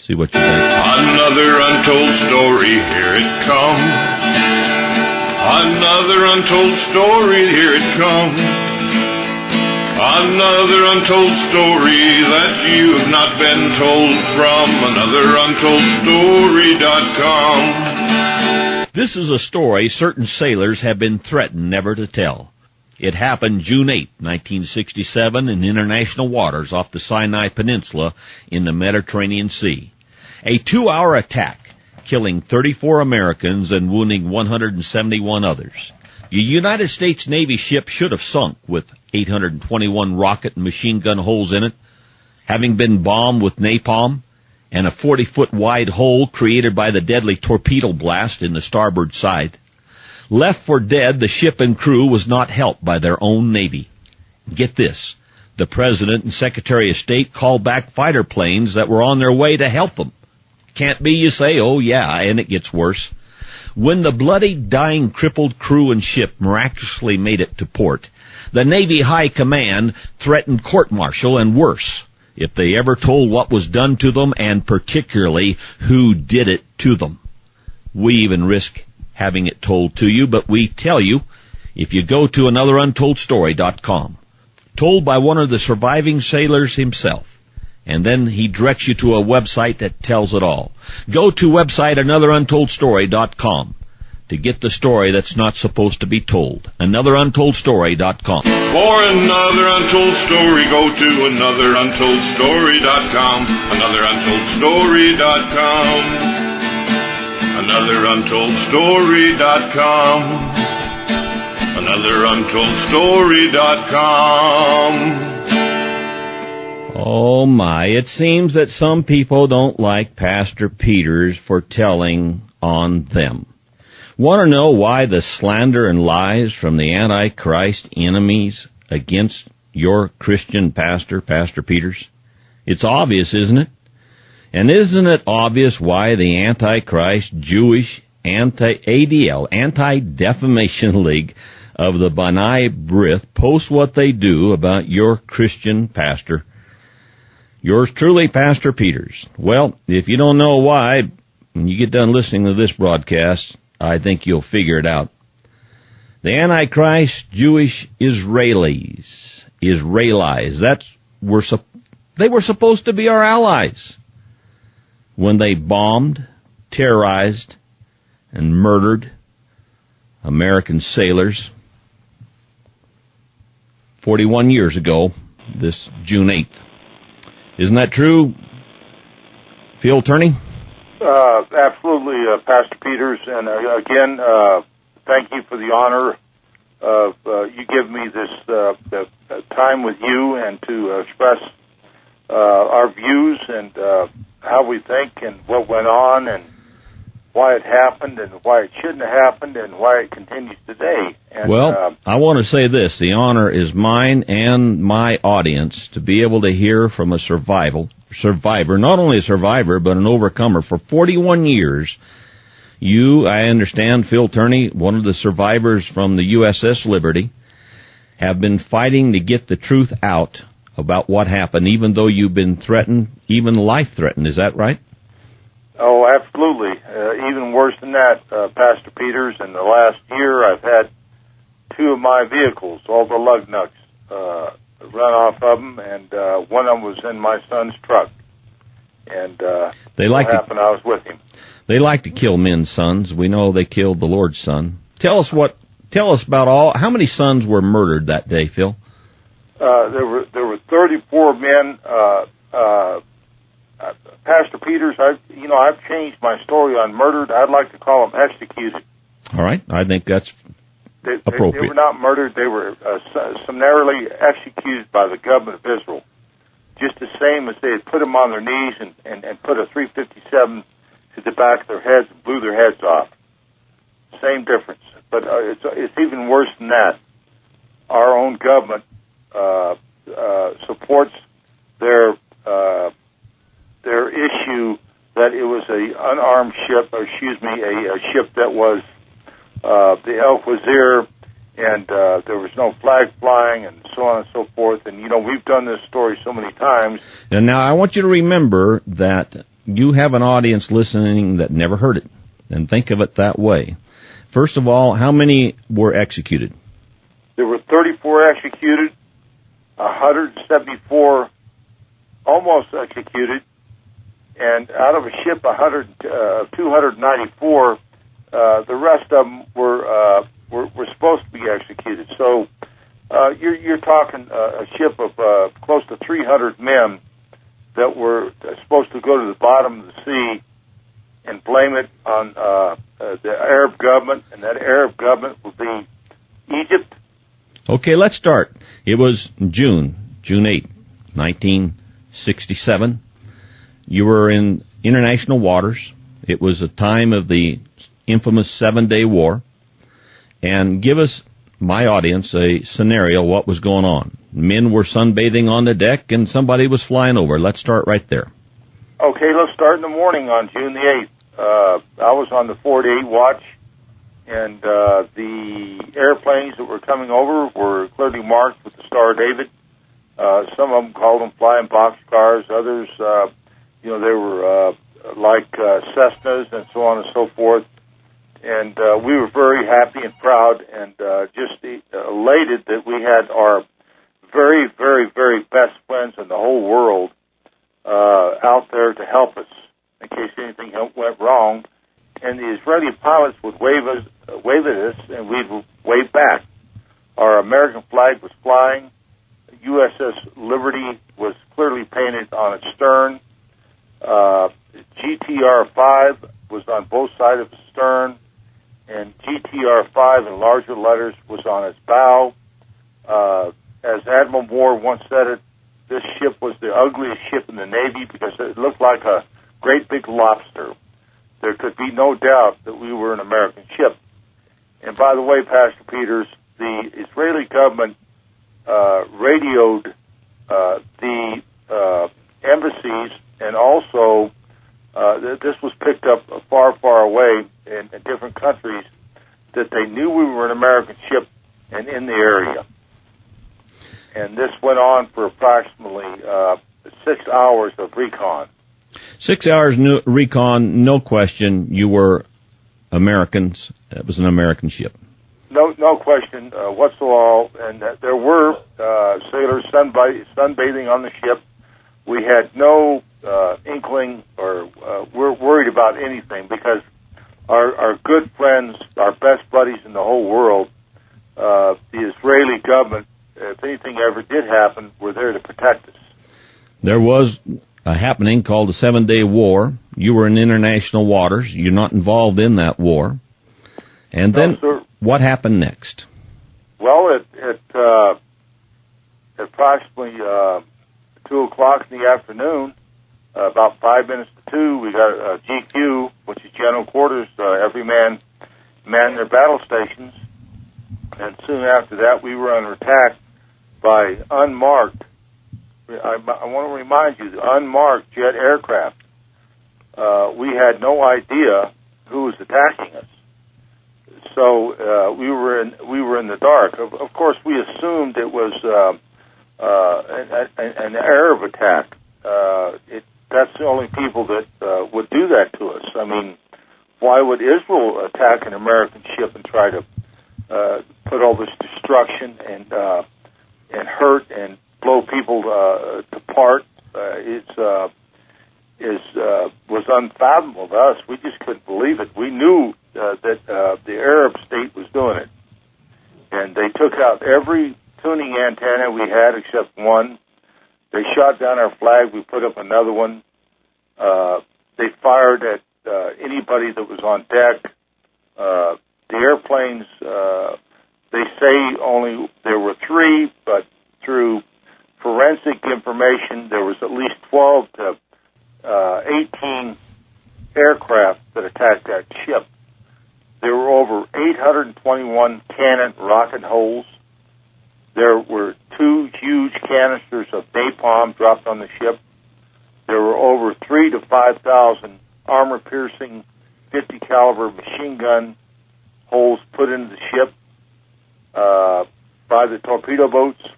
See what you think. Another untold story, here it comes. Another untold story, here it comes. Another untold story that you have not been told from AnotherUntoldStory.com. This is a story certain sailors have been threatened never to tell. It happened June 8, 1967, in international waters off the Sinai Peninsula in the Mediterranean Sea. A 2-hour attack, killing 34 Americans and wounding 171 others. The United States Navy ship should have sunk with 821 rocket and machine gun holes in it, having been bombed with napalm, and a 40-foot wide hole created by the deadly torpedo blast in the starboard side. Left for dead, the ship and crew was not helped by their own Navy. Get this, the President and Secretary of State called back fighter planes that were on their way to help them. Can't be, you say? Oh, yeah, and it gets worse. When the bloody, dying, crippled crew and ship miraculously made it to port, the Navy High Command threatened court-martial and worse if they ever told what was done to them, and particularly who did it to them. We even risk having it told to you, but we tell you if you go to AnotherUntoldStory.com, told by one of the surviving sailors himself, and then he directs you to a website that tells it all. Go to website AnotherUntoldStory.com to get the story that's not supposed to be told. AnotherUntoldStory.com. For another untold story, go to AnotherUntoldStory.com. AnotherUntoldStory.com. AnotherUntoldStory.com. AnotherUntoldStory.com. Oh my, it seems that some people don't like Pastor Peters for telling on them. Want to know why the slander and lies from the Antichrist enemies against your Christian pastor, Pastor Peters? It's obvious, isn't it? And isn't it obvious why the Antichrist Jewish Anti-ADL, Anti-Defamation League of the B'nai B'rith post what they do about your Christian pastor? Yours truly, Pastor Peters. Well, if you don't know why, when you get done listening to this broadcast, I think you'll figure it out. The Antichrist Jewish Israelis, they were supposed to be our allies when they bombed, terrorized, and murdered American sailors 41 years ago, this June 8th. Isn't that true, Phil Turney? Absolutely, Pastor Peters. And again, thank you for the honor of you give me this time with you and to express our views and how we think and what went on and why it happened and why it shouldn't have happened and why it continues today. And, well, I want to say this. The honor is mine and my audience to be able to hear from a survivor, not only a survivor, but an overcomer. For 41 years, you, I understand, Phil Turney, one of the survivors from the USS Liberty, have been fighting to get the truth out about what happened, even though you've been threatened, even life-threatened. Is that right? Oh, absolutely. Even worse than that, Pastor Peters. In the last year, I've had 2 of my vehicles, all the lug nuts, run off of them, and one of them was in my son's truck. And what happened, I was with him. They like to kill men's sons. We know they killed the Lord's son. Tell us about how many sons were murdered that day, Phil? There were 34 men. Pastor Peters, I've changed my story on murdered. I'd like to call them executed. All right, I think that's appropriate. They were not murdered. They were summarily executed by the government of Israel, just the same as they had put them on their knees and put a .357 to the back of their heads and blew their heads off. Same difference. But it's even worse than that. Our own government supports their issue that it was a unarmed ship, a ship that was the El Wazir, and there was no flag flying, and so on and so forth. And, we've done this story so many times. And now I want you to remember that you have an audience listening that never heard it, and think of it that way. First of all, how many were executed? There were 34 executed, 174 almost executed, and out of a ship 294, the rest of them were supposed to be executed. So you're talking a ship of close to 300 men that were supposed to go to the bottom of the sea and blame it on the Arab government, and that Arab government would be Egypt. Okay, let's start. It was June 8, 1967. You were in international waters. It was a time of the infamous 7-Day War. And give us, my audience, a scenario, what was going on. Men were sunbathing on the deck and somebody was flying over. Let's start right there. Okay, let's start in the morning on June the 8th. I was on the 4-8 watch, and the airplanes that were coming over were clearly marked with the Star of David. Some of them called them flying boxcars. Others, they were like Cessnas and so on and so forth. And we were very happy and proud and just elated that we had our very, very, very best friends in the whole world out there to help us in case anything went wrong. And the Israeli pilots would wave at us, and we'd wave back. Our American flag was flying. USS Liberty was clearly painted on its stern. GTR-5 was on both sides of the stern, and GTR-5 in larger letters was on its bow. As Admiral Moorer once said it, this ship was the ugliest ship in the Navy because it looked like a great big lobster. There could be no doubt that we were an American ship. And by the way, Pastor Peters, the Israeli government radioed the embassies, and also this was picked up far, far away in different countries, that they knew we were an American ship and in the area. And this went on for approximately 6 hours of recon. 6 hours recon, no question, you were Americans. It was an American ship. No question whatsoever. And there were sailors sunbathing on the ship. We had no inkling or we're worried about anything because our good friends, our best buddies in the whole world, the Israeli government, if anything ever did happen, were there to protect us. There was a happening called the 7-Day War. You were in international waters. You're not involved in that war. And then what happened next? Well, at approximately 2 o'clock in the afternoon, about 5 minutes to 2, we got a GQ, which is General Quarters. Every man manned their battle stations. And soon after that, we were under attack by unmarked, I want to remind you, the unmarked jet aircraft. We had no idea who was attacking us. So we were in the dark. Of course, we assumed it was an Arab attack. That's the only people that would do that to us. I mean, why would Israel attack an American ship and try to put all this destruction and hurt and blow people apart? Was unfathomable to us. We just couldn't believe it. We knew that the Arab state was doing it, and they took out every tuning antenna we had except one. They shot down our flag. We put up another one. They fired at anybody that was on deck. The airplanes, they say only there were 3, but through forensic information, there was at least 12 to 18 aircraft that attacked that ship. There were over 821 cannon rocket holes. There were 2 huge canisters of napalm dropped on the ship. There were over 3,000 to 5,000 armor-piercing 50 caliber machine gun holes put into the ship by the torpedo boats.